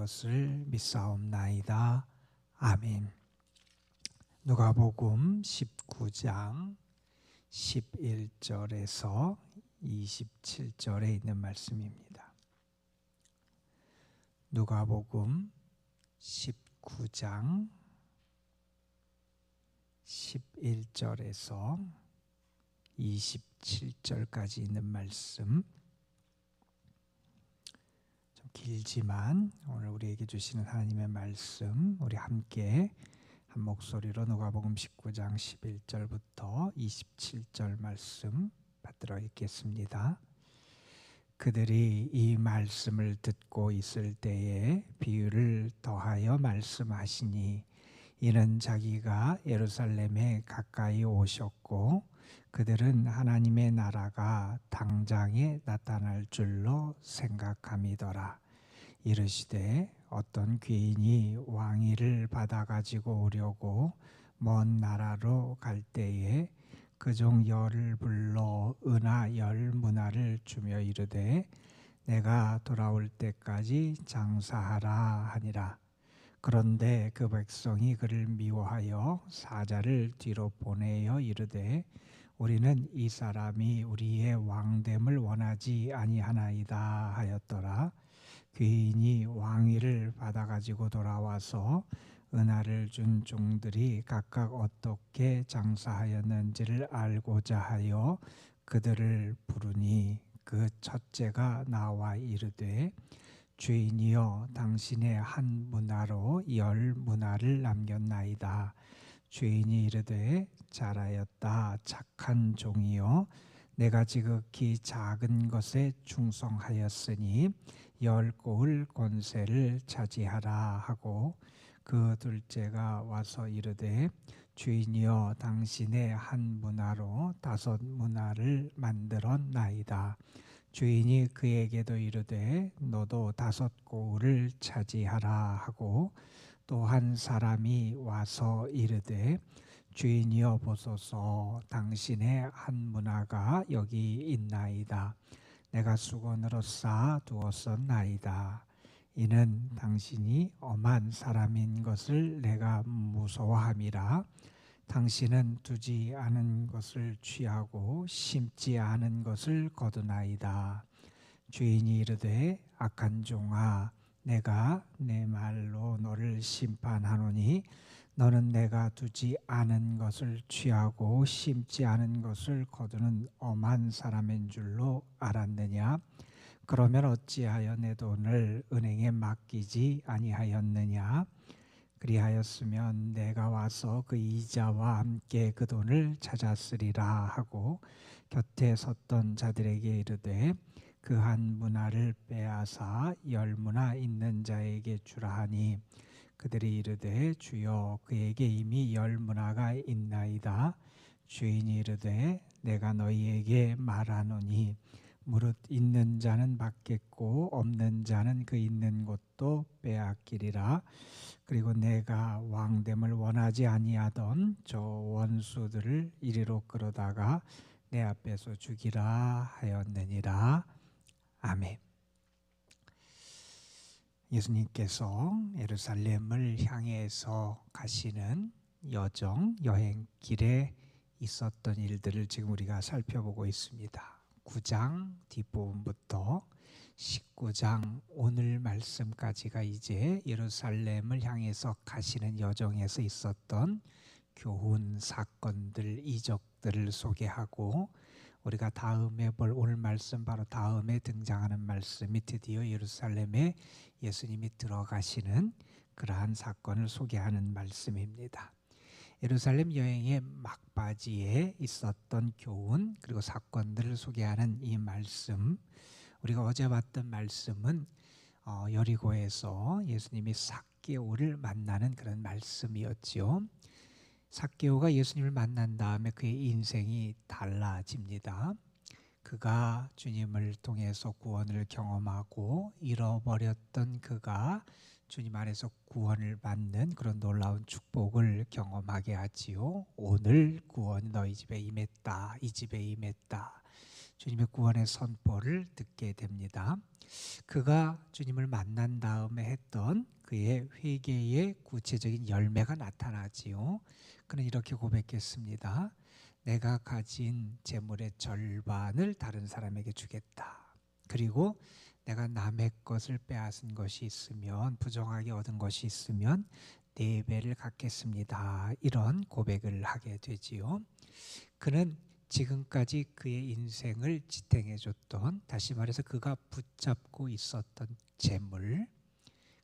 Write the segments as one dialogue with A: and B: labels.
A: 것을 믿사옵나이다. 아멘. 누가복음 19장 11절에서 27절에 있는 말씀입니다. 누가복음 19장 11절에서 27절까지 있는 말씀, 좀 길지만 오늘 우리에게 주시는 하나님의 말씀, 우리 함께 한 목소리로 누가복음 19장 11절부터 27절 말씀 받들어 읽겠습니다. 그들이 이 말씀을 듣고 있을 때에 비유를 더하여 말씀하시니, 이는 자기가 예루살렘에 가까이 오셨고 그들은 하나님의 나라가 당장에 나타날 줄로 생각함이더라. 이르시되 어떤 귀인이 왕위를 받아 가지고 오려고 먼 나라로 갈 때에 그 종 열을 불러 은하 10문화를 주며 이르되 내가 돌아올 때까지 장사하라 하니라. 그런데 그 백성이 그를 미워하여 사자를 뒤로 보내어 이르되 우리는 이 사람이 우리의 왕됨을 원하지 아니하나이다 하였더라. 귀인이 왕위를 받아 가지고 돌아와서 은하를 준 종들이 각각 어떻게 장사하였는지를 알고자 하여 그들을 부르니, 그 첫째가 나와 이르되 주인이여, 당신의 한 문화로 10문화를 남겼나이다. 주인이 이르되 잘하였다, 착한 종이여, 내가 지극히 작은 것에 충성하였으니 10고을 권세를 차지하라 하고, 그 둘째가 와서 이르되 주인이여, 당신의 한 문화로 5문화를 만들었나이다. 주인이 그에게도 이르되 너도 5고을을 차지하라 하고, 또 한 사람이 와서 이르되 주인이여 보소서, 당신의 한 문화가 여기 있나이다. 내가 수건으로 쌓아 두었었나이다. 이는 당신이 엄한 사람인 것을 내가 무서워함이라. 당신은 두지 않은 것을 취하고 심지 않은 것을 거두나이다. 주인이 이르되 악한 종아, 내가 내 말로 너를 심판하노니 너는 내가 두지 않은 것을 취하고 심지 않은 것을 거두는 엄한 사람인 줄로 알았느냐? 그러면 어찌하여 내 돈을 은행에 맡기지 아니하였느냐? 그리하였으면 내가 와서 그 이자와 함께 그 돈을 찾았으리라 하고, 곁에 섰던 자들에게 이르되 그 한 문화를 빼앗아 10문화 있는 자에게 주라 하니, 그들이 이르되 주여, 그에게 이미 10문화가 있나이다. 주인이 이르되 내가 너희에게 말하노니 무릇 있는 자는 받겠고 없는 자는 그 있는 것도 빼앗기리라. 그리고 내가 왕됨을 원하지 아니하던 저 원수들을 이리로 끌어다가 내 앞에서 죽이라 하였느니라. 아멘. 예수님께서 예루살렘을 향해서 가시는 여행길에 있었던 일들을 지금 우리가 살펴보고 있습니다. 9장 뒷부분부터 19장 오늘 말씀까지가 이제 예루살렘을 향해서 가시는 여정에서 있었던 교훈, 사건들, 이적들을 소개하고, 우리가 다음에 볼 오늘 말씀 바로 다음에 등장하는 말씀이 드디어 예루살렘에 예수님이 들어가시는 그러한 사건을 소개하는 말씀입니다. 예루살렘 여행의 막바지에 있었던 교훈 그리고 사건들을 소개하는 이 말씀, 우리가 어제 봤던 말씀은 여리고에서 예수님이 삭개오를 만나는 그런 말씀이었지요. 삭개오가 예수님을 만난 다음에 그의 인생이 달라집니다. 그가 주님을 통해서 구원을 경험하고 잃어버렸던 그가 주님 안에서 구원을 받는 그런 놀라운 축복을 경험하게 하지요. 오늘 구원이 너희 집에 임했다, 이 집에 임했다. 주님의 구원의 선포를 듣게 됩니다. 그가 주님을 만난 다음에 했던 그의 회개의 구체적인 열매가 나타나지요. 그는 이렇게 고백했습니다. 내가 가진 재물의 절반을 다른 사람에게 주겠다. 그리고 내가 남의 것을 빼앗은 것이 있으면, 부정하게 얻은 것이 있으면 4배를 갚겠습니다. 이런 고백을 하게 되지요. 그는 지금까지 그의 인생을 지탱해줬던, 다시 말해서 그가 붙잡고 있었던 재물,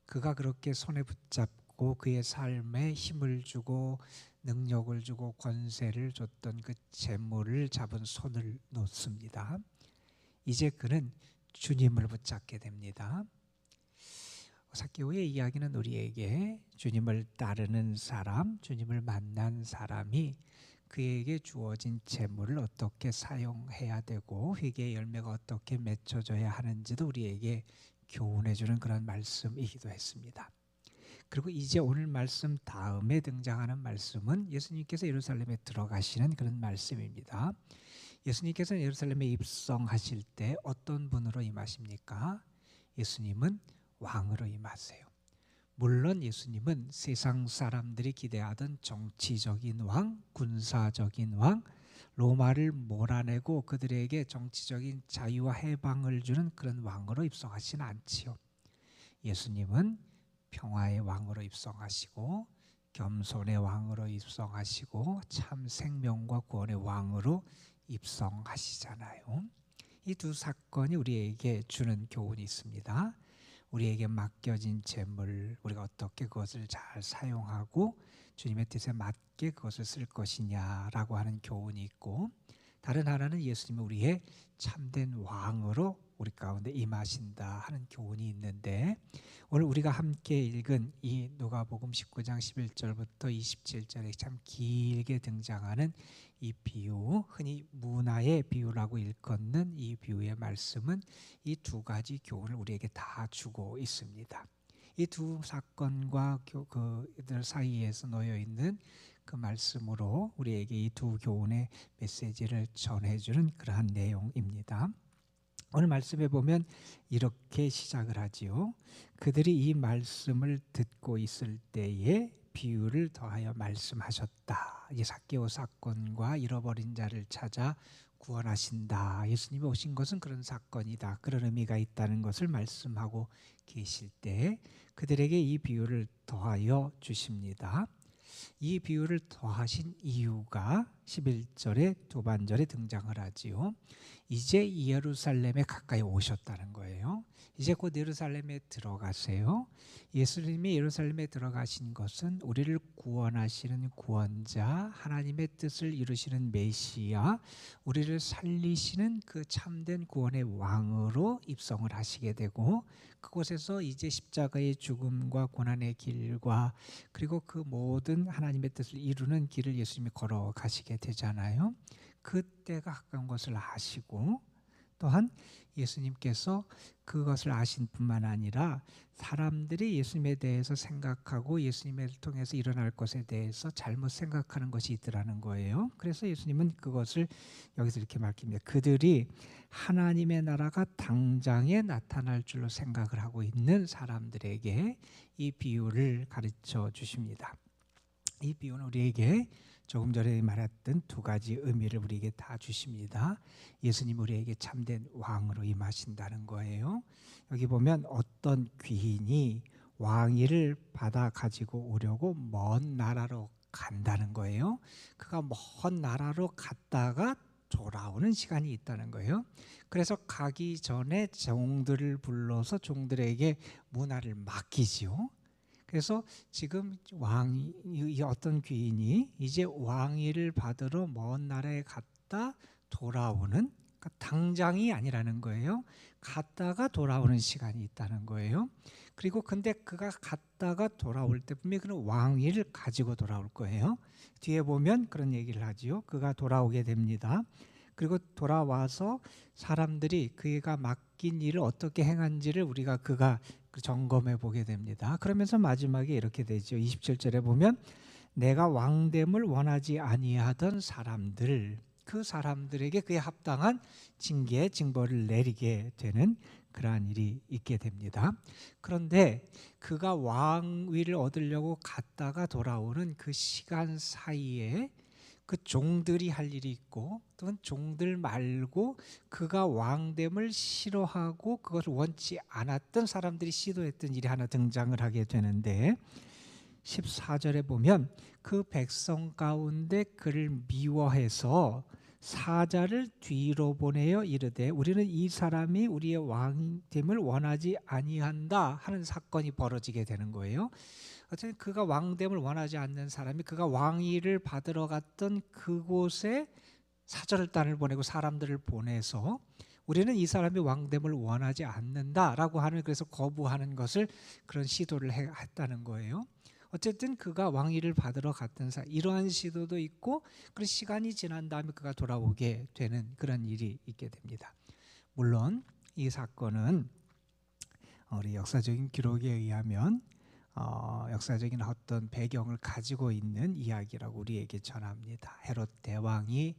A: 그가 그렇게 손에 붙잡고 그의 삶에 힘을 주고 능력을 주고 권세를 줬던 그 재물을 잡은 손을 놓습니다. 이제 그는 주님을 붙잡게 됩니다. 사케오의 이야기는 우리에게 주님을 따르는 사람, 주님을 만난 사람이 그에게 주어진 재물을 어떻게 사용해야 되고 회개의 열매가 어떻게 맺혀져야 하는지도 우리에게 교훈해 주는 그런 말씀이기도 했습니다. 그리고 이제 오늘 말씀 다음에 등장하는 말씀은 예수님께서 예루살렘에 들어가시는 그런 말씀입니다. 예수님께서 예루살렘에 입성하실 때 어떤 분으로 임하십니까? 예수님은 왕으로 임하세요. 물론 예수님은 세상 사람들이 기대하던 정치적인 왕, 군사적인 왕, 로마를 몰아내고 그들에게 정치적인 자유와 해방을 주는 그런 왕으로 입성하시는 않지요. 예수님은 평화의 왕으로 입성하시고 겸손의 왕으로 입성하시고 참 생명과 구원의 왕으로 입성하시잖아요. 이 두 사건이 우리에게 주는 교훈이 있습니다. 우리에게 맡겨진 재물, 우리가 어떻게 그것을 잘 사용하고 주님의 뜻에 맞게 그것을 쓸 것이냐라고 하는 교훈이 있고, 다른 하나는 예수님이 우리의 참된 왕으로 우리 가운데 임하신다 하는 교훈이 있는데, 오늘 우리가 함께 읽은 이 누가복음 19장 11절부터 27절에 참 길게 등장하는 이 비유, 흔히 문화의 비유라고 일컫는 이 비유의 말씀은 이 두 가지 교훈을 우리에게 다 주고 있습니다. 이 두 사건과 그들 사이에서 놓여 있는 그 말씀으로 우리에게 이 두 교훈의 메시지를 전해주는 그러한 내용입니다. 오늘 말씀에 보면 이렇게 시작을 하지요. 그들이 이 말씀을 듣고 있을 때에 비유를 더하여 말씀하셨다. 이 삭개오 사건과 잃어버린 자를 찾아 구원하신다. 예수님이 오신 것은 그런 사건이다. 그런 의미가 있다는 것을 말씀하고 계실 때 그들에게 이 비유를 더하여 주십니다. 이 비유를 더하신 이유가 11절의 두반절에 등장을 하지요. 이제 예루살렘에 가까이 오셨다는 거예요. 이제 곧 예루살렘에 들어가세요. 예수님이 예루살렘에 들어가신 것은 우리를 구원하시는 구원자, 하나님의 뜻을 이루시는 메시아, 우리를 살리시는 그 참된 구원의 왕으로 입성을 하시게 되고, 그곳에서 이제 십자가의 죽음과 고난의 길과 그리고 그 모든 하나님의 뜻을 이루는 길을 예수님이 걸어가시게 되잖아요. 그때가 가까운 것을 아시고, 또한 예수님께서 그것을 아신 뿐만 아니라 사람들이 예수님에 대해서 생각하고 예수님을 통해서 일어날 것에 대해서 잘못 생각하는 것이 있더라는 거예요. 그래서 예수님은 그것을 여기서 이렇게 밝힙니다. 그들이 하나님의 나라가 당장에 나타날 줄로 생각을 하고 있는 사람들에게 이 비유를 가르쳐 주십니다. 이 비유는 우리에게 조금 전에 말했던 두 가지 의미를 우리에게 다 주십니다. 예수님 우리에게 참된 왕으로 임하신다는 거예요. 여기 보면 어떤 귀인이 왕위를 받아 가지고 오려고 먼 나라로 간다는 거예요. 그가 먼 나라로 갔다가 돌아오는 시간이 있다는 거예요. 그래서 가기 전에 종들을 불러서 종들에게 문화를 맡기지요. 그래서 지금 왕이 어떤 귀인이 이제 왕위를 받으러 먼 나라에 갔다 돌아오는, 그러니까 당장이 아니라는 거예요. 갔다가 돌아오는 시간이 있다는 거예요. 그리고 근데 그가 갔다가 돌아올 때 분명히 그는 왕위를 가지고 돌아올 거예요. 뒤에 보면 그런 얘기를 하지요. 그가 돌아오게 됩니다. 그리고 돌아와서 사람들이 그가 맡긴 일을 어떻게 행한지를 그가 점검해 보게 됩니다. 그러면서 마지막에 이렇게 되죠. 27절에 보면 내가 왕됨을 원하지 아니하던 사람들, 그 사람들에게 그에 합당한 징계, 징벌을 내리게 되는 그러한 일이 있게 됩니다. 그런데 그가 왕위를 얻으려고 갔다가 돌아오는 그 시간 사이에 그 종들이 할 일이 있고, 또는 종들 말고 그가 왕됨을 싫어하고 그것을 원치 않았던 사람들이 시도했던 일이 하나 등장을 하게 되는데, 14절에 보면 그 백성 가운데 그를 미워해서 사자를 뒤로 보내어 이르되 우리는 이 사람이 우리의 왕됨을 원하지 아니한다 하는 사건이 벌어지게 되는 거예요. 어쨌든 그가 왕됨을 원하지 않는 사람이 그가 왕위를 받으러 갔던 그곳에 사절단을 보내고 사람들을 보내서 우리는 이 사람이 왕됨을 원하지 않는다라고 하는, 그래서 거부하는 것을, 그런 시도를 했다는 거예요. 어쨌든 그가 왕위를 받으러 갔던 이러한 시도도 있고, 그런 시간이 지난 다음에 그가 돌아오게 되는 그런 일이 있게 됩니다. 물론 이 사건은 우리 역사적인 기록에 의하면 역사적인 어떤 배경을 가지고 있는 이야기라고 우리에게 전합니다. 헤롯 대왕이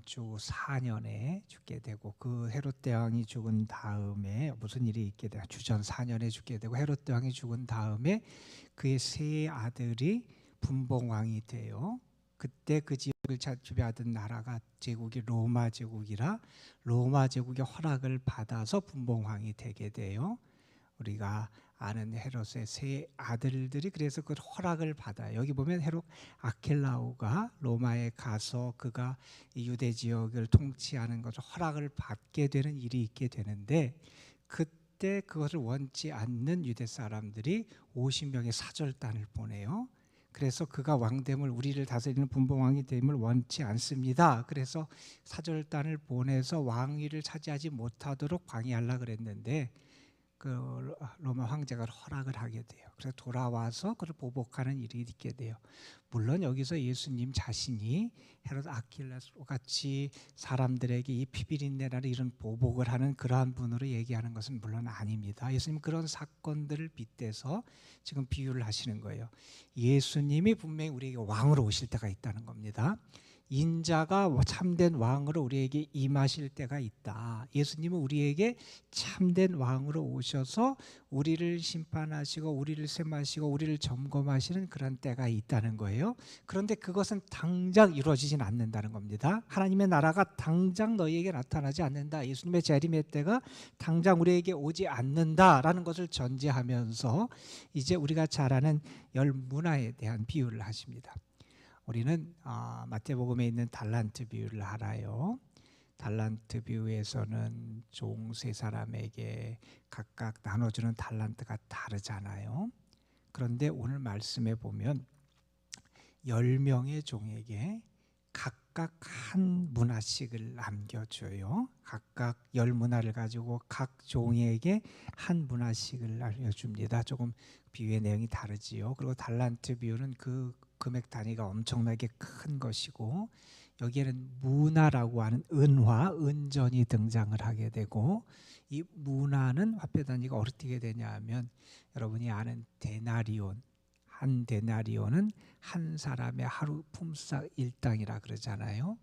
A: 주 4년에 죽게 되고, 그 헤롯 대왕이 죽은 다음에 무슨 일이 있게 돼요? 주전 4년에 죽게 되고, 헤롯 대왕이 죽은 다음에 그의 세 아들이 분봉왕이 돼요. 그때 그 지역을 지배하던 나라가 제국이 로마 제국이라 로마 제국의 허락을 받아서 분봉왕이 되게 돼요. 우리가 아는 헤롯의 세 아들들이 그래서 그 허락을 받아요. 여기 보면 헤롯 아켈라오가 로마에 가서 그가 유대 지역을 통치하는 것을 허락을 받게 되는 일이 있게 되는데, 그때 그것을 원치 않는 유대 사람들이 50명의 사절단을 보내요. 그래서 그가 왕됨을, 우리를 다스리는 분봉왕이 됨을 원치 않습니다. 그래서 사절단을 보내서 왕위를 차지하지 못하도록 방해하려고 그랬는데, 그 로마 황제가 허락을 하게 돼요. 그래서 돌아와서 그를 보복하는 일이 있게 돼요. 물론 여기서 예수님 자신이 헤롯 아킬라스와 같이 사람들에게 이 피비린내라는 이런 보복을 하는 그러한 분으로 얘기하는 것은 물론 아닙니다. 예수님 그런 사건들을 빗대서 지금 비유를 하시는 거예요. 예수님이 분명히 우리에게 왕으로 오실 때가 있다는 겁니다. 인자가 참된 왕으로 우리에게 임하실 때가 있다. 예수님은 우리에게 참된 왕으로 오셔서 우리를 심판하시고 우리를 셈하시고 우리를 점검하시는 그런 때가 있다는 거예요. 그런데 그것은 당장 이루어지진 않는다는 겁니다. 하나님의 나라가 당장 너희에게 나타나지 않는다. 예수님의 재림의 때가 당장 우리에게 오지 않는다라는 것을 전제하면서 이제 우리가 잘 아는 열 문화에 대한 비유를 하십니다. 우리는 마태복음에 있는 달란트 비유를 알아요. 달란트 비유에서는 종 세 사람에게 각각 나눠주는 달란트가 다르잖아요. 그런데 오늘 말씀에 보면 10명의 종에게 각각 한 문화씩을 남겨줘요. 각각 10문화를 가지고 각 종에게 한 문화씩을 알려줍니다. 조금 비유의 내용이 다르지요. 그리고 달란트 비유는 그 금액 단위가 엄청나게 큰 것이고, 여기에는 문화라고 하는 은화, 은전이 등장을 하게 되고, 이 문화는 화폐 단위가 어떻게 되냐 하면 여러분이 아는 데나리온, 한 데나리온은 한 사람의 하루 품삯 일당이라 그러잖아요.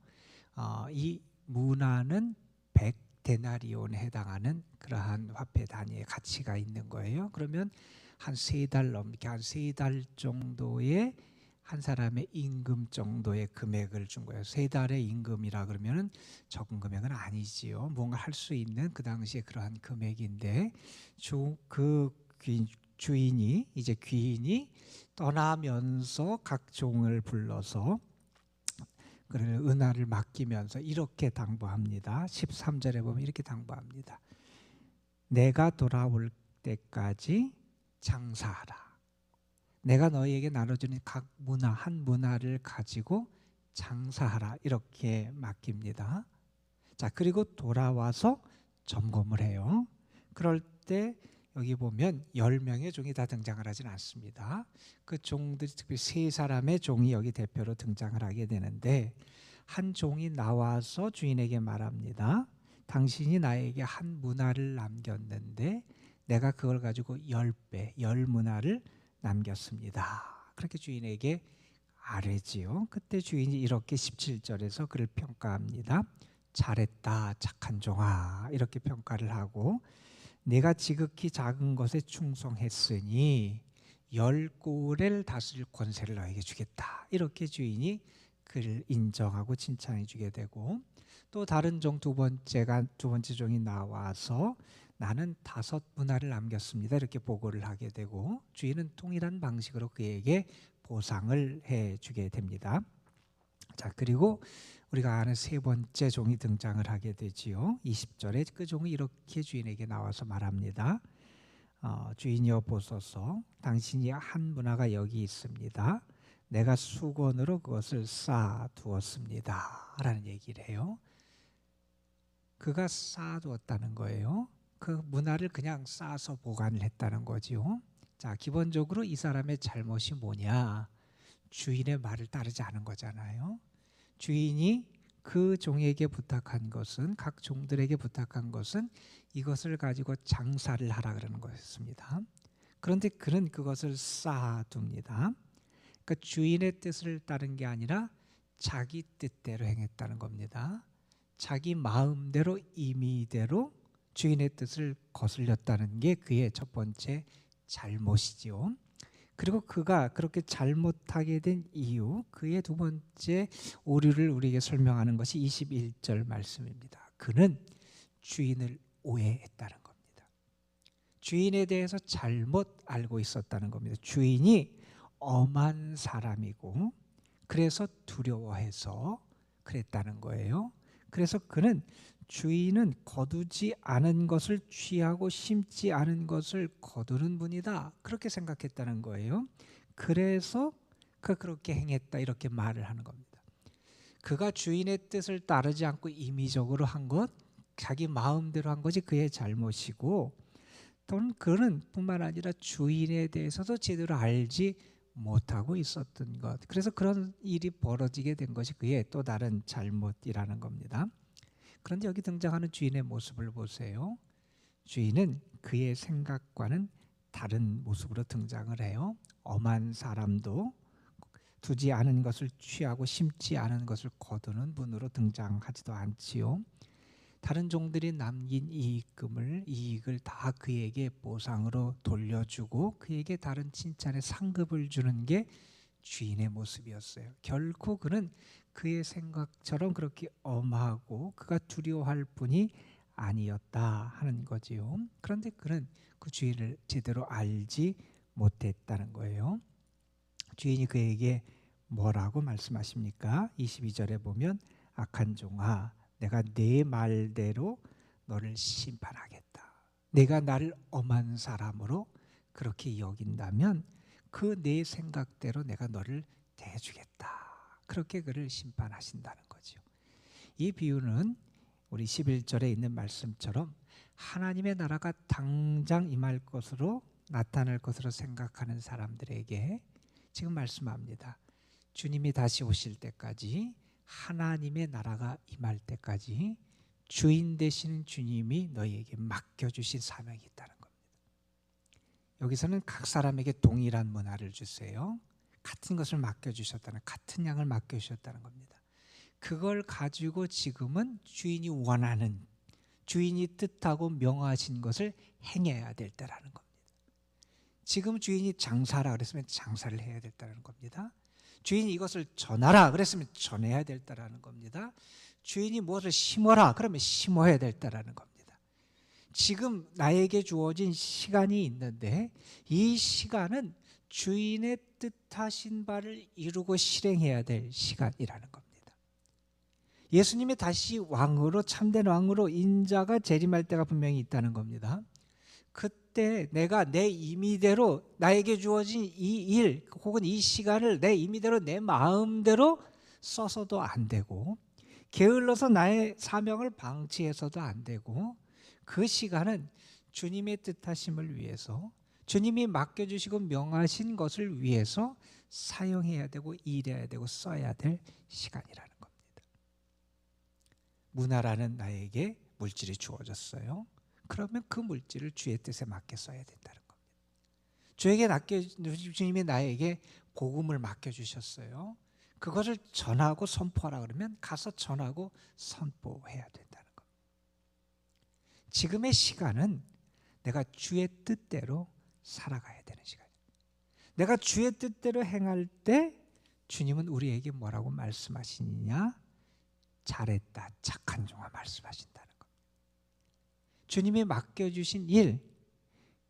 A: 이 문화는 100데나리온에 해당하는 그러한 화폐 단위의 가치가 있는 거예요. 그러면 한 3달 넘게, 한 3달 정도의 한 사람의 임금 정도의 금액을 준 거예요. 3달의 임금이라 그러면은 적은 금액은 아니지요. 뭔가 할 수 있는 그 당시에 그러한 금액인데, 그 주인이, 이제 귀인이 떠나면서 각 종을 불러서 그를 은하를 맡기면서 이렇게 당부합니다. 13절에 보면 이렇게 당부합니다. 내가 돌아올 때까지 장사하라. 내가 너희에게 나눠주는 각 문화, 한 문화를 가지고 장사하라. 이렇게 맡깁니다. 자, 그리고 돌아와서 점검을 해요. 그럴 때 여기 보면 10명의 종이 다 등장을 하진 않습니다. 그 종들이 특별히 3사람의 종이 여기 대표로 등장을 하게 되는데, 한 종이 나와서 주인에게 말합니다. 당신이 나에게 한 문화를 남겼는데 내가 그걸 가지고 10배, 10문화를 남겼습니다. 그렇게 주인에게 아래지요. 그때 주인이 이렇게 17절에서 그를 평가합니다. 잘했다 착한 종아, 이렇게 평가를 하고, 내가 지극히 작은 것에 충성했으니 열 고을을 다스릴 권세를 너에게 주겠다, 이렇게 주인이 그를 인정하고 칭찬해 주게 되고, 또 다른 종 두 번째 종이 나와서 나는 5문화를 남겼습니다, 이렇게 보고를 하게 되고, 주인은 동일한 방식으로 그에게 보상을 해 주게 됩니다. 자, 그리고 우리가 아는 세 번째 종이 등장을 하게 되지요. 20절에 그 종이 이렇게 주인에게 나와서 말합니다. 주인이여 보소서, 당신이 한 문화가 여기 있습니다. 내가 수건으로 그것을 쌓아두었습니다, 라는 얘기를 해요. 그가 쌓아두었다는 거예요. 그 문화를 그냥 쌓아서 보관을 했다는 거지요. 자, 기본적으로 이 사람의 잘못이 뭐냐? 주인의 말을 따르지 않은 거잖아요. 주인이 그 종에게 부탁한 것은, 각 종들에게 부탁한 것은 이것을 가지고 장사를 하라 그러는 것이었습니다. 그런데 그는 그것을 쌓아둡니다. 그러니까 주인의 뜻을 따른 게 아니라 자기 뜻대로 행했다는 겁니다. 자기 마음대로 임의대로 주인의 뜻을 거슬렸다는 게 그의 첫 번째 잘못이지요. 그리고 그가 그렇게 잘못하게 된 이유, 그의 두 번째 오류를 우리에게 설명하는 것이 21절 말씀입니다. 그는 주인을 오해했다는 겁니다. 주인에 대해서 잘못 알고 있었다는 겁니다. 주인이 엄한 사람이고 그래서 두려워해서 그랬다는 거예요. 그래서 그는 주인은 거두지 않은 것을 취하고 심지 않은 것을 거두는 분이다, 그렇게 생각했다는 거예요. 그래서 그가 그렇게 행했다, 이렇게 말을 하는 겁니다. 그가 주인의 뜻을 따르지 않고 임의적으로 한 것, 자기 마음대로 한 것이 그의 잘못이고, 또는 그는 뿐만 아니라 주인에 대해서도 제대로 알지 못하고 있었던 것, 그래서 그런 일이 벌어지게 된 것이 그의 또 다른 잘못이라는 겁니다. 그런데 여기 등장하는 주인의 모습을 보세요. 주인은 그의 생각과는 다른 모습으로 등장을 해요. 엄한 사람도 두지 않은 것을 취하고 심지 않은 것을 거두는 분으로 등장하지도 않지요. 다른 종들이 남긴 이익을 다 그에게 보상으로 돌려주고 그에게 다른 칭찬의 상급을 주는 게 주인의 모습이었어요. 결코 그는 그의 생각처럼 그렇게 엄하고 그가 두려워할 뿐이 아니었다 하는 거지요. 그런데 그는 그 주인을 제대로 알지 못했다는 거예요. 주인이 그에게 뭐라고 말씀하십니까? 22절에 보면 악한 종아, 내가 내 말대로 너를 심판하겠다. 내가 나를 엄한 사람으로 그렇게 여긴다면 그 내 생각대로 내가 너를 대해주겠다, 그렇게 그를 심판하신다는 거죠. 이 비유는 우리 11절에 있는 말씀처럼 하나님의 나라가 당장 임할 것으로 나타날 것으로 생각하는 사람들에게 지금 말씀합니다. 주님이 다시 오실 때까지, 하나님의 나라가 임할 때까지 주인 되시는 주님이 너희에게 맡겨주신 사명이 있다는 겁니다. 여기서는 각 사람에게 동일한 문화를 주세요. 같은 것을 맡겨주셨다는, 같은 양을 맡겨주셨다는 겁니다. 그걸 가지고 지금은 주인이 원하는, 주인이 뜻하고 명하신 것을 행해야 될 때라는 겁니다. 지금 주인이 장사하라 그랬으면 장사를 해야 될 때라는 겁니다. 주인이 이것을 전하라 그랬으면 전해야 될 때라는 겁니다. 주인이 무엇을 심어라 그러면 심어야 될 때라는 겁니다. 지금 나에게 주어진 시간이 있는데 이 시간은 주인의 뜻하신 바를 이루고 실행해야 될 시간이라는 겁니다. 예수님이 다시 왕으로, 참된 왕으로 인자가 재림할 때가 분명히 있다는 겁니다. 그때 내가 내 임의대로 나에게 주어진 이 일 혹은 이 시간을 내 임의대로 내 마음대로 써서도 안 되고, 게을러서 나의 사명을 방치해서도 안 되고, 그 시간은 주님의 뜻하심을 위해서, 주님이 맡겨주시고 명하신 것을 위해서 사용해야 되고 일해야 되고 써야 될 시간이라는 겁니다. 문화라는 나에게 물질이 주어졌어요. 그러면 그 물질을 주의 뜻에 맞게 써야 된다는 겁니다. 주님이 나에게 복음을 맡겨주셨어요. 그것을 전하고 선포하라 그러면 가서 전하고 선포해야 된다는 것. 지금의 시간은 내가 주의 뜻대로 살아가야 되는 시간이에요. 내가 주의 뜻대로 행할 때 주님은 우리에게 뭐라고 말씀하시느냐? 잘했다, 착한 종아 말씀하신다는 것. 주님이 맡겨주신 일,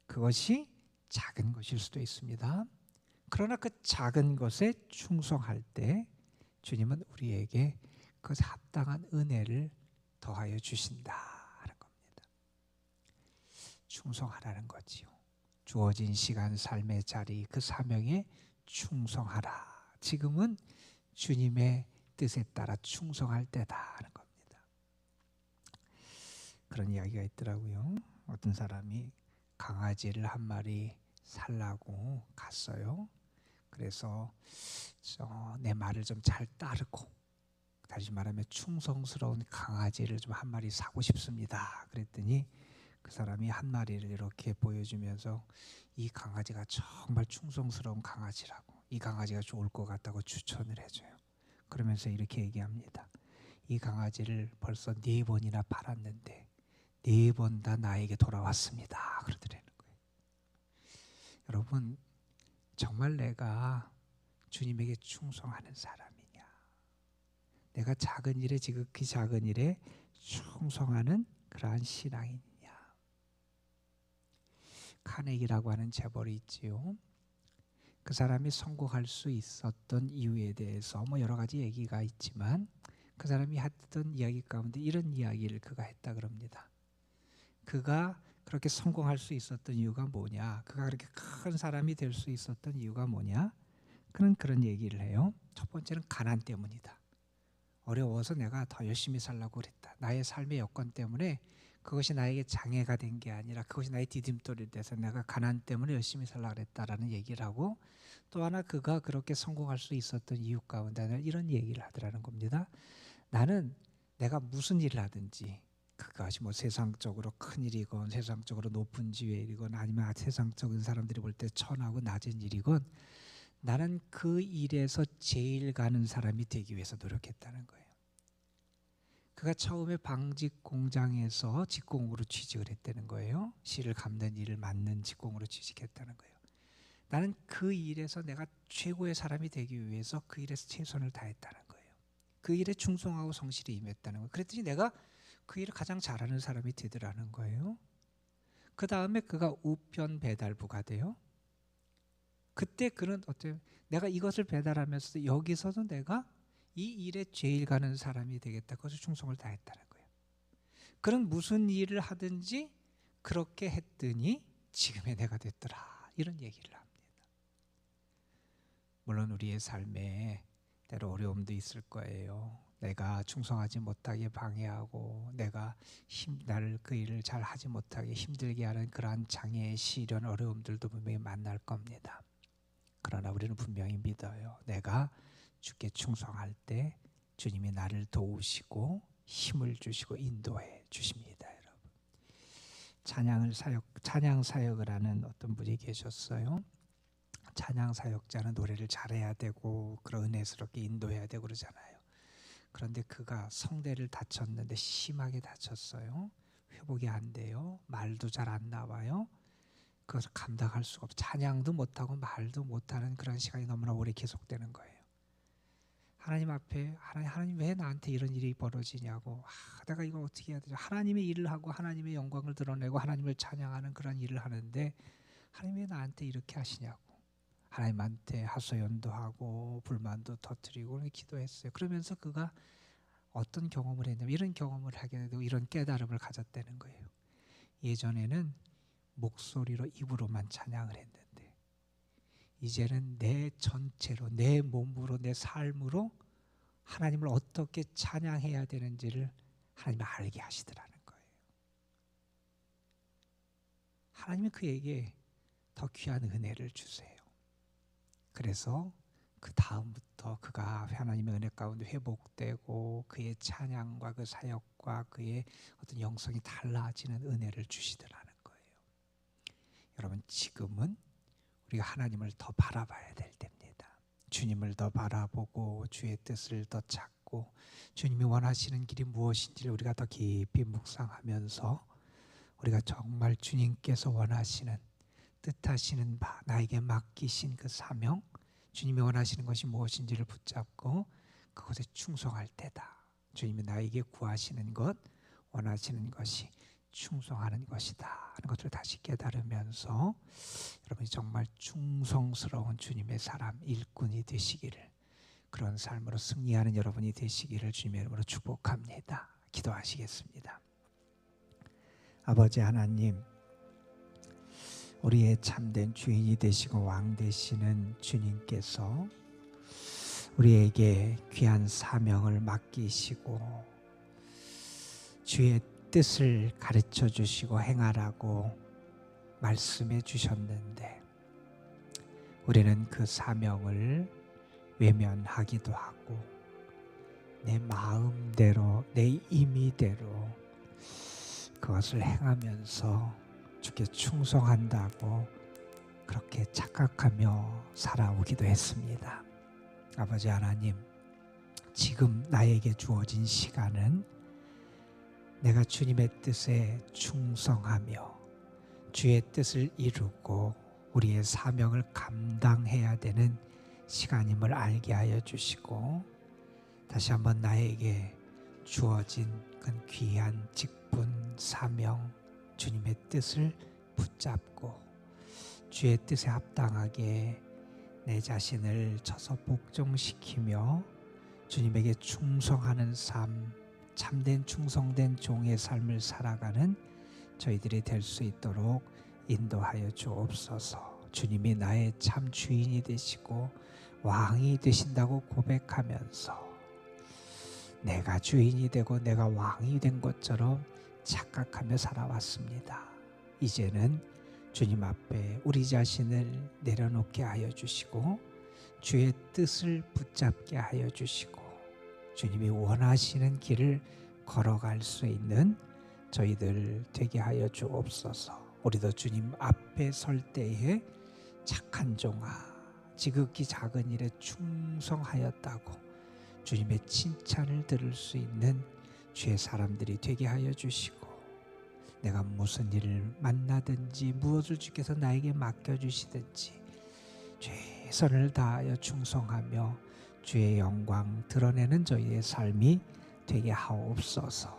A: 그것이 작은 것일 수도 있습니다. 그러나 그 작은 것에 충성할 때 주님은 우리에게 그 합당한 은혜를 더하여 주신다는 겁니다. 충성하라는 거지요. 주어진 시간, 삶의 자리, 그 사명에 충성하라. 지금은 주님의 뜻에 따라 충성할 때다 하는 겁니다. 그런 이야기가 있더라고요. 어떤 사람이 강아지를 한 마리 살라고 갔어요. 그래서 내 말을 좀 잘 따르고, 다시 말하면 충성스러운 강아지를 좀 한 마리 사고 싶습니다. 그랬더니 그 사람이 한 마리를 이렇게 보여주면서 이 강아지가 정말 충성스러운 강아지라고, 이 강아지가 좋을 것 같다고 추천을 해줘요. 그러면서 이렇게 얘기합니다. 이 강아지를 벌써 4번이나 팔았는데 4번 다 나에게 돌아왔습니다. 그러더라는 거예요. 여러분, 정말 내가 주님에게 충성하는 사람이냐? 내가 작은 일에 지극히 작은 일에 충성하는 그러한 신앙이냐? 카네기라고 하는 재벌이 있지요. 그 사람이 성공할 수 있었던 이유에 대해서 여러 가지 얘기가 있지만 그 사람이 했던 이야기 가운데 이런 이야기를 그가 했다 그럽니다. 그가 그렇게 성공할 수 있었던 이유가 뭐냐? 그가 그렇게 큰 사람이 될 수 있었던 이유가 뭐냐? 그는 그런 얘기를 해요. 첫 번째는 가난 때문이다. 어려워서 내가 더 열심히 살려고 그랬다. 나의 삶의 여건 때문에 그것이 나에게 장애가 된 게 아니라 그것이 나의 디딤돌이 돼서 내가 가난 때문에 열심히 살려고 그랬다라는 얘기를 하고, 또 하나 그가 그렇게 성공할 수 있었던 이유 가운데는 이런 얘기를 하더라는 겁니다. 나는 내가 무슨 일을 하든지 그것이 세상적으로 큰 일이건 세상적으로 높은 지위이건 아니면 세상적인 사람들이 볼 때 천하고 낮은 일이건 나는 그 일에서 제일 가는 사람이 되기 위해서 노력했다는 거예요. 그가 처음에 방직 공장에서 직공으로 취직을 했다는 거예요. 실을 감는 일을 맡는 직공으로 취직했다는 거예요. 나는 그 일에서 내가 최고의 사람이 되기 위해서 그 일에서 최선을 다했다는 거예요. 그 일에 충성하고 성실히 임했다는 거예요. 그랬더니 내가 그 일을 가장 잘하는 사람이 되더라는 거예요. 그 다음에 그가 우편 배달부가 돼요. 그때 그는 어때요? 내가 이것을 배달하면서 여기서도 내가 이 일에 제일 가는 사람이 되겠다. 그것을 충성을 다했다는 거예요. 그는 무슨 일을 하든지 그렇게 했더니 지금의 내가 됐더라. 이런 얘기를 합니다. 물론 우리의 삶에 때로 어려움도 있을 거예요. 내가 충성하지 못하게 방해하고 내가 나를 그 일을 잘 하지 못하게 힘들게 하는 그러한 장애, 시련, 어려움들도 분명히 만날 겁니다. 그러나 우리는 분명히 믿어요. 내가 주께 충성할 때 주님이 나를 도우시고 힘을 주시고 인도해 주십니다, 여러분. 찬양 사역을 하는 어떤 분이 계셨어요. 찬양 사역자는 노래를 잘해야 되고 그런 은혜스럽게 인도해야 되고 그러잖아요. 그런데 그가 성대를 다쳤는데 심하게 다쳤어요. 회복이 안 돼요. 말도 잘 안 나와요. 그것을 감당할 수가 없어. 찬양도 못하고 말도 못하는 그런 시간이 너무나 오래 계속되는 거예요. 하나님 앞에 하나님 왜 나한테 이런 일이 벌어지냐고, 내가 이거 어떻게 해야 되죠? 하나님의 일을 하고 하나님의 영광을 드러내고 하나님을 찬양하는 그런 일을 하는데 하나님 왜 나한테 이렇게 하시냐고, 하나님한테 하소연도 하고 불만도 터뜨리고 기도했어요. 그러면서 그가 어떤 경험을 했냐면 이런 경험을 하게 되고 이런 깨달음을 가졌다는 거예요. 예전에는 목소리로 입으로만 찬양을 했는데 이제는 내 전체로, 내 몸으로, 내 삶으로 하나님을 어떻게 찬양해야 되는지를 하나님이 알게 하시더라는 거예요. 하나님이 그에게 더 귀한 은혜를 주세요. 그래서 그 다음부터 그가 하나님의 은혜 가운데 회복되고 그의 찬양과 그 사역과 그의 어떤 영성이 달라지는 은혜를 주시더라는 거예요. 여러분, 지금은 우리가 하나님을 더 바라봐야 될 때입니다. 주님을 더 바라보고 주의 뜻을 더 찾고 주님이 원하시는 길이 무엇인지를 우리가 더 깊이 묵상하면서 우리가 정말 주님께서 원하시는 뜻하시는 바, 나에게 맡기신 그 사명, 주님이 원하시는 것이 무엇인지를 붙잡고 그것에 충성할 때다. 주님이 나에게 구하시는 것, 원하시는 것이 충성하는 것이다 하는 것을 다시 깨달으면서 여러분이 정말 충성스러운 주님의 사람, 일꾼이 되시기를, 그런 삶으로 승리하는 여러분이 되시기를 주님의 이름으로 축복합니다. 기도하시겠습니다. 아버지 하나님, 우리의 참된 주인이 되시고 왕 되시는 주님께서 우리에게 귀한 사명을 맡기시고 주의 뜻을 가르쳐 주시고 행하라고 말씀해 주셨는데 우리는 그 사명을 외면하기도 하고 내 마음대로 내 임의대로 그것을 행하면서 주께 충성한다고 그렇게 착각하며 살아오기도 했습니다. 아버지 하나님, 지금 나에게 주어진 시간은 내가 주님의 뜻에 충성하며 주의 뜻을 이루고 우리의 사명을 감당해야 되는 시간임을 알게 하여 주시고 다시 한번 나에게 주어진 그 귀한 직분, 사명, 주님의 뜻을 붙잡고 주의 뜻에 합당하게 내 자신을 쳐서 복종시키며 주님에게 충성하는 삶, 참된 충성된 종의 삶을 살아가는 저희들이 될 수 있도록 인도하여 주옵소서. 주님이 나의 참 주인이 되시고 왕이 되신다고 고백하면서 내가 주인이 되고 내가 왕이 된 것처럼 착각하며 살아왔습니다. 이제는 주님 앞에 우리 자신을 내려놓게 하여 주시고 주의 뜻을 붙잡게 하여 주시고 주님이 원하시는 길을 걸어갈 수 있는 저희들 되게 하여 주옵소서. 우리도 주님 앞에 설 때에 착한 종아, 지극히 작은 일에 충성하였다고 주님의 칭찬을 들을 수 있는 주의 사람들이 되게 하여 주시고 내가 무슨 일을 만나든지 무엇을 주께서 나에게 맡겨주시든지 최선을 다하여 충성하며 주의 영광 드러내는 저희의 삶이 되게 하옵소서.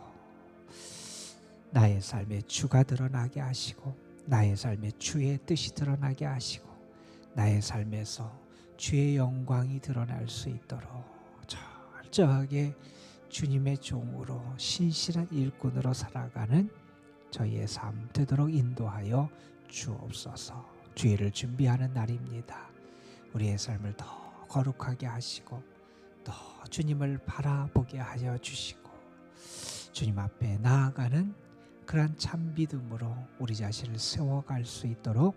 A: 나의 삶에 주가 드러나게 하시고 나의 삶에 주의 뜻이 드러나게 하시고 나의 삶에서 주의 영광이 드러날 수 있도록 철저하게 주님의 종으로 신실한 일꾼으로 살아가는 저희의 삶 되도록 인도하여 주옵소서. 주일을 준비하는 날입니다. 우리의 삶을 더 거룩하게 하시고 더 주님을 바라보게 하여 주시고 주님 앞에 나아가는 그러한 참 믿음으로 우리 자신을 세워갈 수 있도록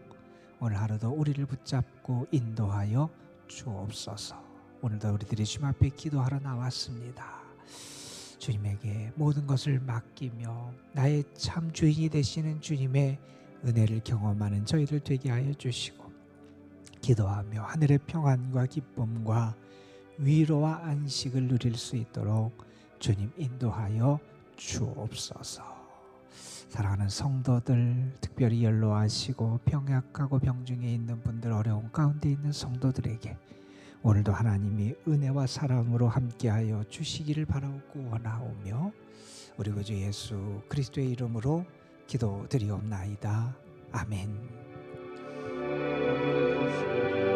A: 오늘 하루도 우리를 붙잡고 인도하여 주옵소서. 오늘도 우리들이 주님 앞에 기도하러 나왔습니다. 주님에게 모든 것을 맡기며 나의 참 주인이 되시는 주님의 은혜를 경험하는 저희들 되게 하여 주시고 기도하며 하늘의 평안과 기쁨과 위로와 안식을 누릴 수 있도록 주님 인도하여 주옵소서. 사랑하는 성도들, 특별히 연로하시고 병약하고 병중에 있는 분들, 어려운 가운데 있는 성도들에게 오늘도 하나님이 은혜와 사랑으로 함께하여 주시기를 바라고 원하오며 우리 구주 예수 그리스도의 이름으로 기도드리옵나이다. 아멘.